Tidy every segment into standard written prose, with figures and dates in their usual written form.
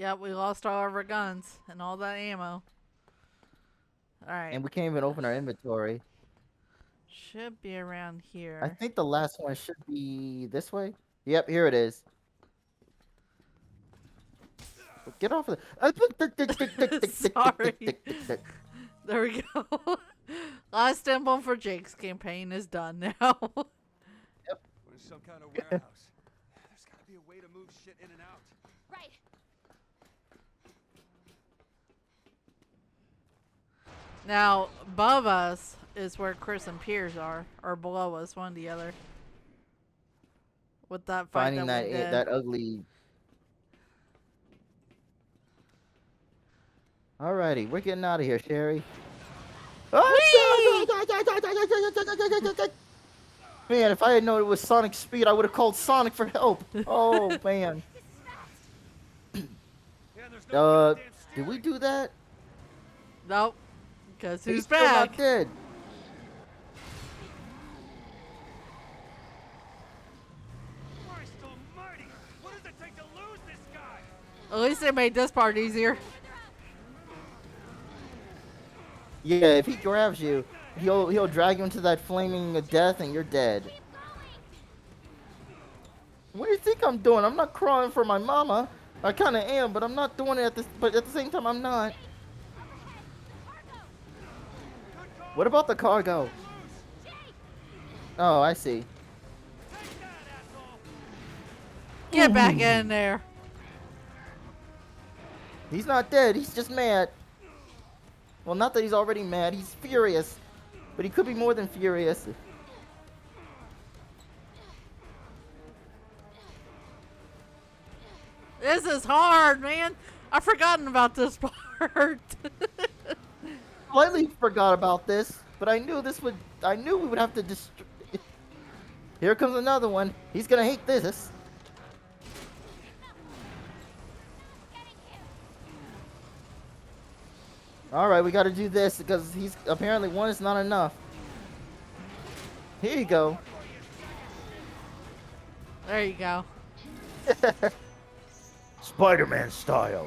Yep, we lost all of our guns and all that ammo. Alright. And we can't even open our inventory. Should be around I here. think the last one should be this way. Yep, here it is. Get off of Sorry. the. There we go. Last emblem for Jake's campaign is done now. We're in some kind of warehouse. There's gotta be a way to move shit in and out. Right. Now, above us is where Chris and Piers are. Or below us, one or the other. With that fight Finding that we did. that ugly. Alrighty, we're getting out of here, Sherry. Man, if I had known it was Sonic Speed, I would have called Sonic for help. Oh man. Yeah, there's no goddamn Did we do that? Nope. Because He's who's still back? not dead. Christ almighty! What does it take to lose this guy? At least they made this part easier. Yeah, if he grabs you, he'll drag you into that flaming death, and you're dead. What do you think I'm doing? I'm not crying for my mama. I kind of am, but I'm not doing it but at the same time, I'm not. What about the cargo? Oh, I see. Get back in there. He's not dead. He's just mad. Well, not that he's already mad. He's furious. But he could be more than furious. This is hard, man. I've forgotten about this part. Slightly forgot about this, but I knew we would have to destroy. Here comes another one. He's gonna hate this. Alright, we gotta do this because he's apparently one is not enough. Here you go. There you go. Spider-Man style.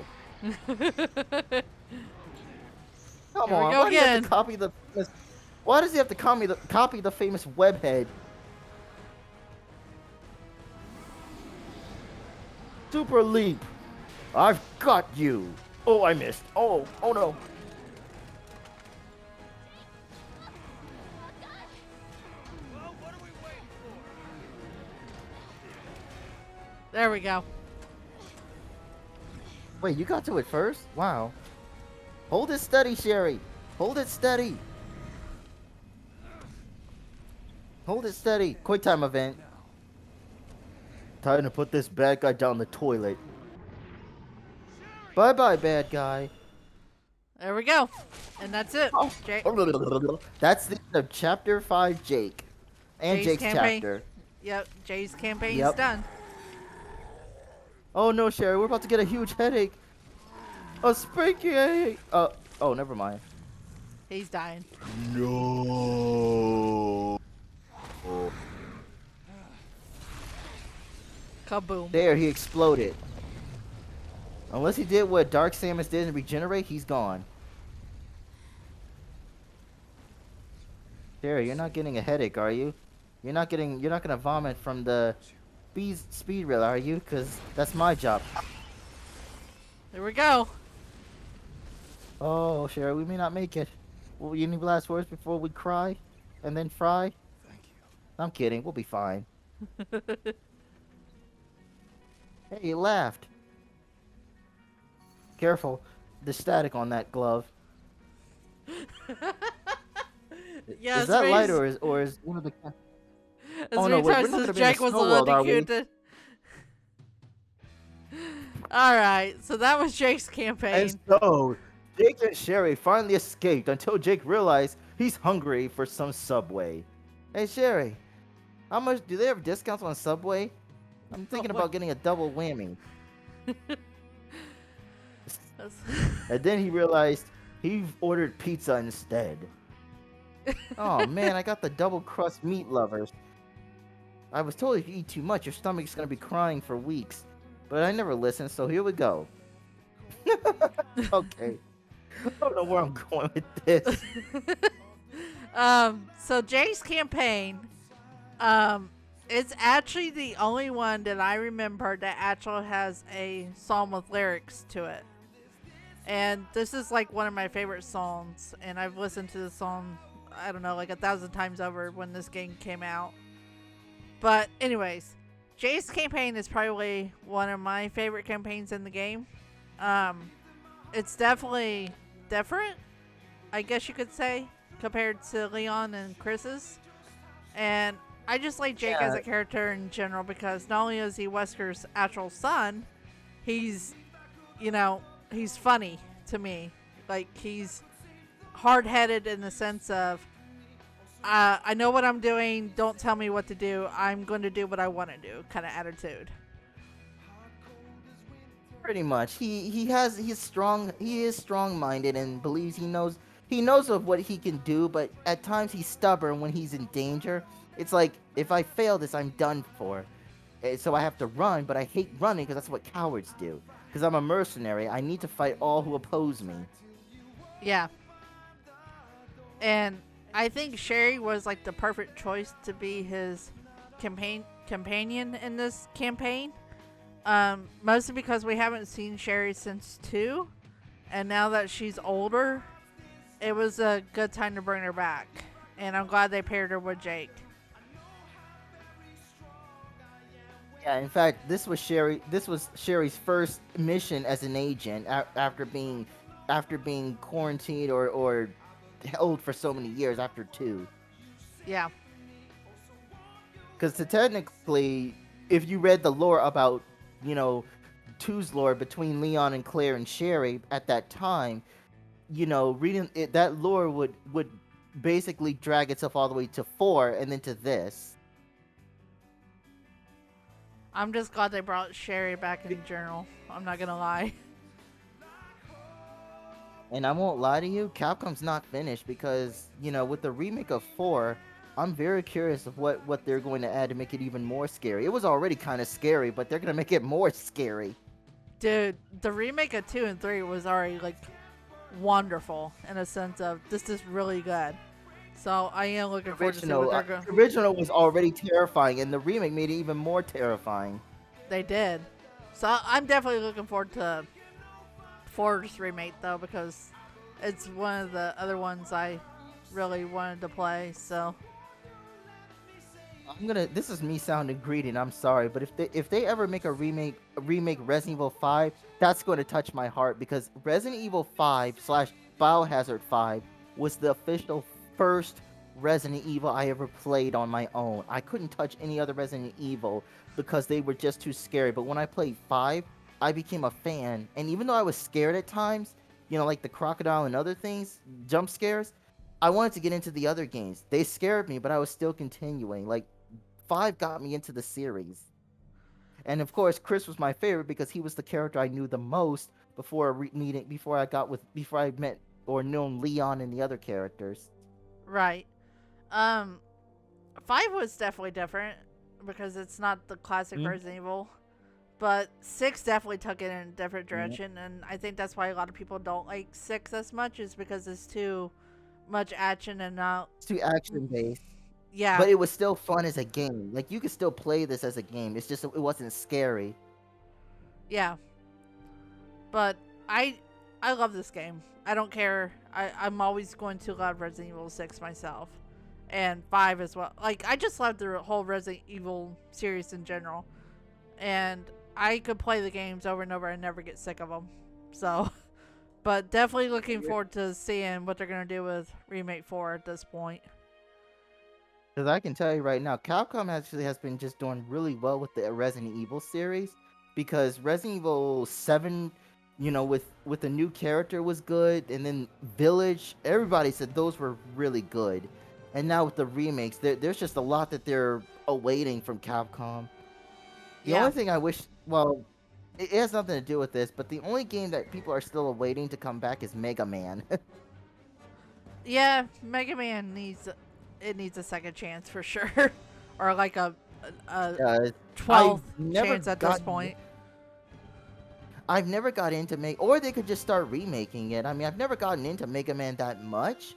Come Here we on, go why do you have again. to copy the famous, why does he have to copy the famous webhead? Super leap. I've got you. Oh, I missed. Oh no. Well, what are we waiting for? There we go. Wait, you got to it first? Wow. Hold it steady, Sherry. Hold it steady. Hold it steady. Quick time event. Time to put this bad guy down the toilet. Bye-bye, bad guy. There we go. And that's it. Oh. Jake, That's the end of Chapter 5, Jake. And Jake's Jake's campaign. chapter. Yep, Jay's campaign's Yep. done. Oh no, Sherry, we're about to get a huge headache. A spanky headache. Oh, never mind. He's dying. No. Kaboom. There, he exploded. Unless he did what Dark Samus did and regenerate, he's gone. Sherry, you're not getting a headache, are you? You're not gonna vomit from the speed rail, are you? Cause that's my job. There we go. Oh, Sherry, we may not make it. Will you need last words before we cry? And then fry? Thank you. I'm kidding, we'll be fine. Hey, you laughed. Careful, the static on that glove. Yeah, Is that light or is one of the... Oh, no, we're not gonna be in Jake the was snow world, are we? electrocuted. Alright, so that was Jake's campaign. And so, Jake and Sherry finally escaped until Jake realized he's hungry for some Subway. Hey, Sherry, how much do they have discounts on Subway? I'm thinking about getting a double whammy. And then he realized he ordered pizza instead. Oh man, I got the double crust meat lovers. I was told if you eat too much, your stomach's gonna be crying for weeks. But I never listened, so here we go. Okay. I don't know where I'm going with this. So Jake's campaign, um, it's actually the only one that I remember that actually has a song with lyrics to it. And this is like one of my favorite songs, and I've listened to the song, I don't know, like 1,000 times over when this game came out. But anyways, Jake's campaign is probably one of my favorite campaigns in the game. Um, it's definitely different, I guess you could say, compared to Leon and Chris's. And I just like Jake as Yeah, a character in general because not only is he Wesker's actual son, he's, you know, he's funny to me. Like, he's hard headed in the sense of, I know what I'm doing, don't tell me what to do, I'm going to do what I want to do kind of attitude. pretty much. He is strong minded and believes he knows of what he can do, but at times he's stubborn when he's in danger. It's like if I fail this, I'm done for. So I have to run, but I hate running because that's what cowards do. Because I'm a mercenary, I need to fight all who oppose me. Yeah. And I think Sherry was like the perfect choice to be his companion in this campaign. Mostly because we haven't seen Sherry since 2, and now that she's older, it was a good time to bring her back. And I'm glad they paired her with Jake. Yeah, in fact, This was Sherry's first mission as an agent after being quarantined or held for so many years after 2. Yeah. Because technically, if you read the lore about, you know, two's lore between Leon and Claire and Sherry at that time, reading it, that lore would basically drag itself all the way to 4 and then to this. I'm just glad they brought Sherry back in general. I'm not gonna lie. And I won't lie to you, Capcom's not finished because, with the remake of 4, I'm very curious of what they're going to add to make it even more scary. It was already kind of scary, but they're going to make it more scary. Dude, the remake of 2 and 3 was already like wonderful in a sense of this is really good. So I am looking forward to see what they're going. The original was already terrifying, and the remake made it even more terrifying. They did. So I'm definitely looking forward to 4's remake though because it's one of the other ones I really wanted to play. So This is me sounding greedy, and I'm sorry, but if they ever make a remake Resident Evil 5, that's going to touch my heart because Resident Evil 5 / Biohazard 5 was the official first Resident Evil I ever played on my own. I couldn't touch any other Resident Evil because they were just too scary. But when I played 5, I became a fan, and even though I was scared at times, like the crocodile and other things, jump scares, I wanted to get into the other games. They scared me, but I was still continuing. Like 5 got me into the series. And of course, Chris was my favorite because he was the character I knew the most before I met or known Leon and the other characters. right. 5 was definitely different because it's not the classic Resident Evil. But 6 definitely took it in a different direction, and I think that's why a lot of people don't like 6 as much is because it's too much action and not... It's too action based. Yeah. But it was still fun as a game. Like, you could still play this as a game. It's just it wasn't scary. Yeah. But I love this game. I don't care. I'm always going to love Resident Evil 6 myself. And 5 as well. Like, I just love the whole Resident Evil series in general. And I could play the games over and over and never get sick of them. So, but definitely looking forward to seeing what they're going to do with Remake 4 at this point. Because I can tell you right now, Capcom actually has been just doing really well with the Resident Evil series. Because Resident Evil 7, with the new character was good. And then Village, everybody said those were really good. And now with the remakes, there's just a lot that they're awaiting from Capcom. The only thing I wish, well, it has nothing to do with this, but the only game that people are still awaiting to come back is Mega Man. Yeah, Mega Man needs a second chance for sure. Or like a 12th chance at this point. I've never got into or they could just start remaking it. I mean, I've never gotten into Mega Man that much,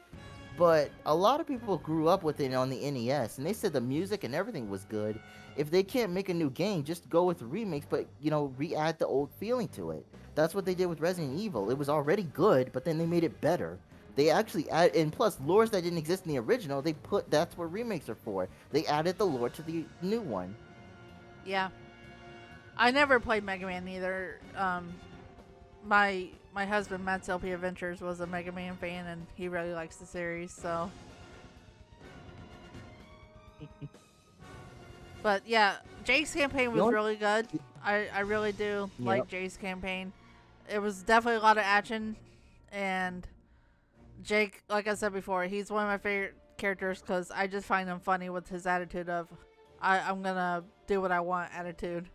but a lot of people grew up with it on the NES, and they said the music and everything was good. If they can't make a new game, just go with remakes, but re-add the old feeling to it. That's what they did with Resident Evil. It was already good, but then they made it better. They actually add, and plus lores that didn't exist in the original, that's what remakes are for. They added the lore to the new one. Yeah. I never played Mega Man either. My husband Matt's LP Adventures was a Mega Man fan, and he really likes the series. So, but yeah, Jake's campaign was really good. I really do like Jake's campaign. It was definitely a lot of action, and Jake, like I said before, he's one of my favorite characters because I just find him funny with his attitude of I'm gonna do what I want attitude.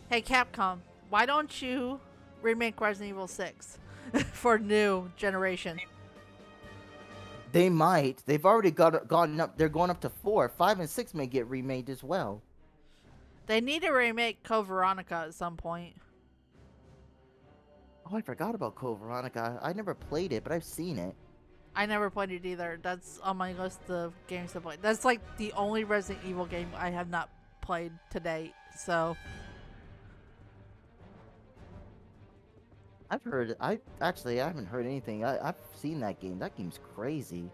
Hey Capcom, why don't you remake Resident Evil 6 for new generation? They might. They've already gotten up. They're going up to 4. 5 and 6 may get remade as well. They need to remake Code Veronica at some point. Oh, I forgot about Code Veronica. I never played it, but I've seen it. I never played it either. That's on my list of games to play. That's like the only Resident Evil game I have not played to date. So I've heard. I haven't heard anything. I've seen that game. That game's crazy.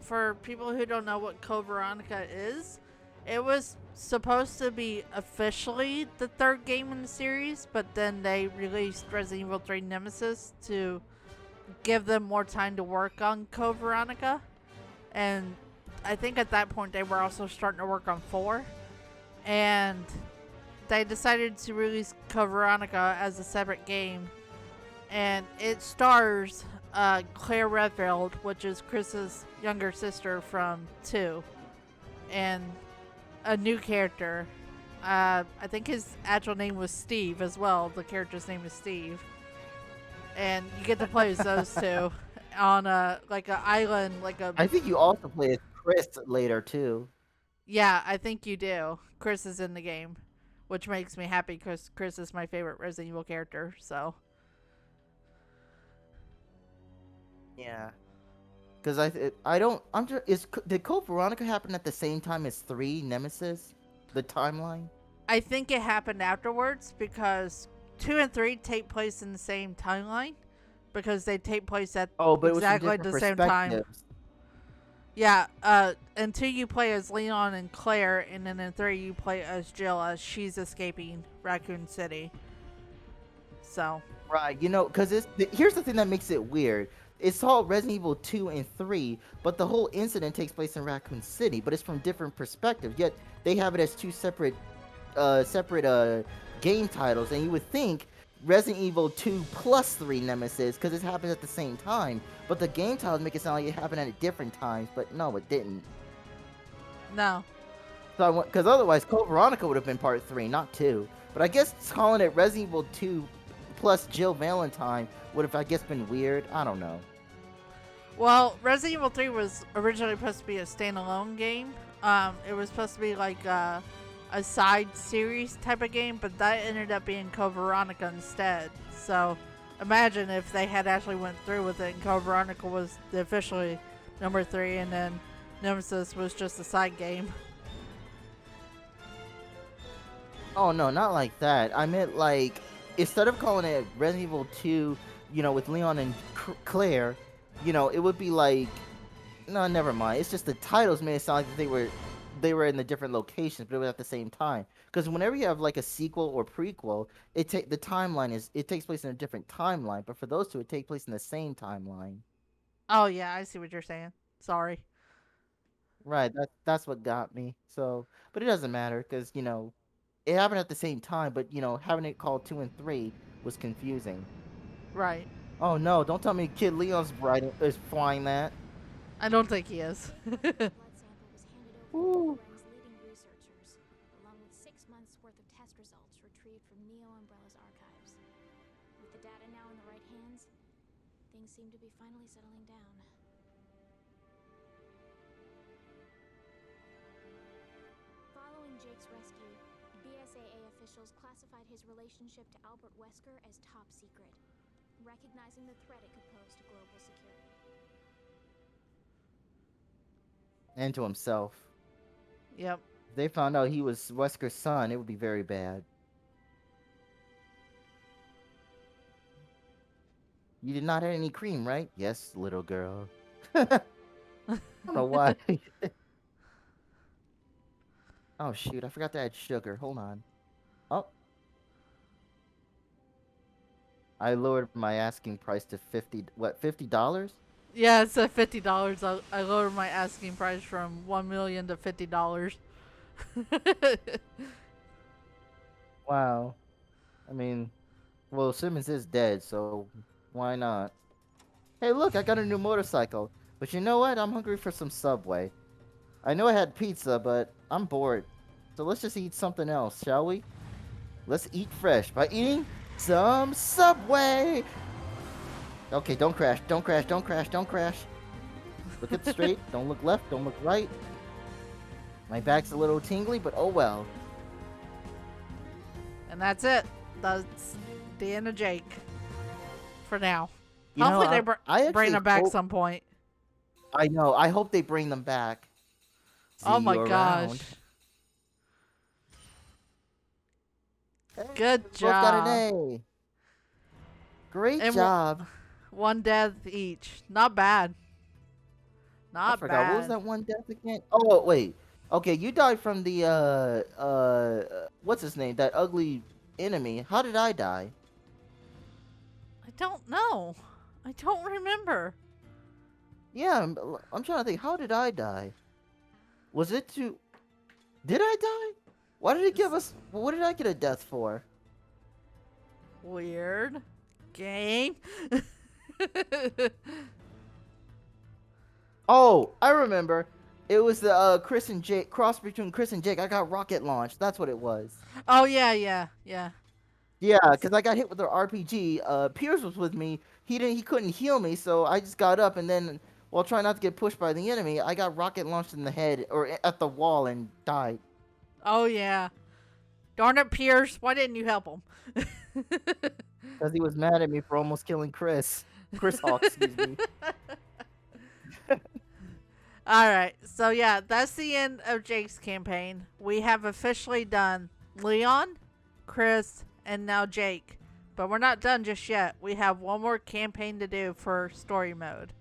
For people who don't know what Code Veronica is, it was supposed to be officially the third game in the series, but then they released Resident Evil 3 Nemesis to give them more time to work on Code Veronica. And I think at that point they were also starting to work on 4. And they decided to release Code Veronica as a separate game. And it stars Claire Redfield, which is Chris's younger sister from 2. And a new character. I think his actual name was Steve as well. The character's name is Steve. And you get to play as those two on like an island, I think you also play as Chris later too. Yeah, I think you do. Chris is in the game, which makes me happy because Chris is my favorite Resident Evil character. So yeah, because did Code Veronica happen at the same time as 3 Nemesis, the timeline? I think it happened afterwards because 2 and 3 take place in the same timeline because they take place at exactly the same time. Yeah, in 2 you play as Leon and Claire, and then in 3 you play as Jill as she's escaping Raccoon City. So right, because here's the thing that makes it weird. It's called Resident Evil 2 and 3, but the whole incident takes place in Raccoon City, but it's from different perspectives. Yet they have it as two separate game titles, and you would think Resident Evil 2 plus 3 Nemesis, because it happens at the same time. But the game titles make it sound like it happened at different times, but no, it didn't. No. So because otherwise, Code Veronica would have been part 3, not 2. But I guess calling it Resident Evil 2 plus Jill Valentine would have, I guess, been weird. I don't know. Well, Resident Evil 3 was originally supposed to be a standalone game. It was supposed to be like a side series type of game, but that ended up being Code Veronica instead. So imagine if they had actually went through with it and Code Veronica was the officially number 3 and then Nemesis was just a side game. Oh no, not like that. I meant like, instead of calling it Resident Evil 2, with Leon and Claire, it would be like, no, never mind. It's just the titles made it sound like they were in the different locations, but it was at the same time. Because whenever you have like a sequel or prequel, the timeline it takes place in a different timeline. But for those two, it takes place in the same timeline. Oh yeah, I see what you're saying. Sorry. Right. That's what got me. So, but it doesn't matter because it happened at the same time. But having it called 2 and 3 was confusing. Right. Oh no! Don't tell me Kid Leon's is flying that. I don't think he is. Ooh. Leading researchers, along with 6 months' worth of test results retrieved from Neo Umbrella's archives. With the data now in the right hands, things seem to be finally settling down. Jake's rescue, BSAA officials classified his relationship to Albert Wesker as top secret, recognizing the threat it could pose to global security. And to himself. Yep. If they found out he was Wesker's son, it would be very bad. You did not have any cream, right? Yes, little girl. I don't know why. Oh shoot, I forgot to add sugar. Hold on. Oh. I lowered my asking price to $50? Yeah, it said $50. I lowered my asking price from $1 million to $50. Wow. I mean, well, Simmons is dead, so why not? Hey, look, I got a new motorcycle. But you know what? I'm hungry for some Subway. I know I had pizza, but I'm bored. So let's just eat something else, shall we? Let's eat fresh by eating some Subway. Okay, don't crash, don't crash, don't crash, don't crash. Look it straight, don't look left, don't look right. My back's a little tingly, but oh well. And that's it. That's the end of Jake. For now. You know, Hopefully they I actually bring him back hope- some point. I know, I hope they bring them back. Oh See my you gosh. around. Hey, Good we both got an job. A. Great And job. One death each. Not bad. I Not forgot. bad. What was that one death again? Oh, wait. Okay, you died from the, what's his name? That ugly enemy. How did I die? I don't know. I don't remember. Yeah, I'm trying to think. How did I die? Was it to... Did I die? Why did it give us... What did I get a death for? Weird. Game. Oh, I remember. It was the Chris and Jake... Cross between Chris and Jake. I got rocket launched. That's what it was. Oh, yeah. Yeah, because I got hit with the RPG. Piers was with me. He couldn't heal me, so I just got up and then, while trying not to get pushed by the enemy, I got rocket launched in the head or at the wall and died. Oh, yeah. Darn it, Pierce. Why didn't you help him? Because he was mad at me for almost killing Chris. Chris Hawk, excuse me. All right. So, yeah, that's the end of Jake's campaign. We have officially done Leon, Chris, and now Jake. But we're not done just yet. We have one more campaign to do for story mode.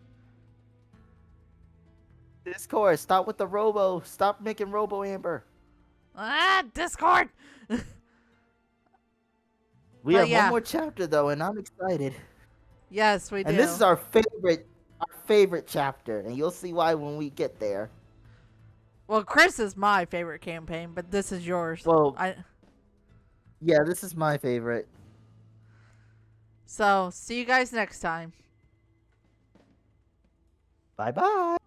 Discord, stop with the Robo. Stop making Robo Amber. Ah, Discord! We But have yeah. one more chapter though, and I'm excited. Yes, we do. And this is our favorite chapter, and you'll see why when we get there. Well, Chris is my favorite campaign, but this is yours. Well, yeah, this is my favorite. So, see you guys next time. Bye bye.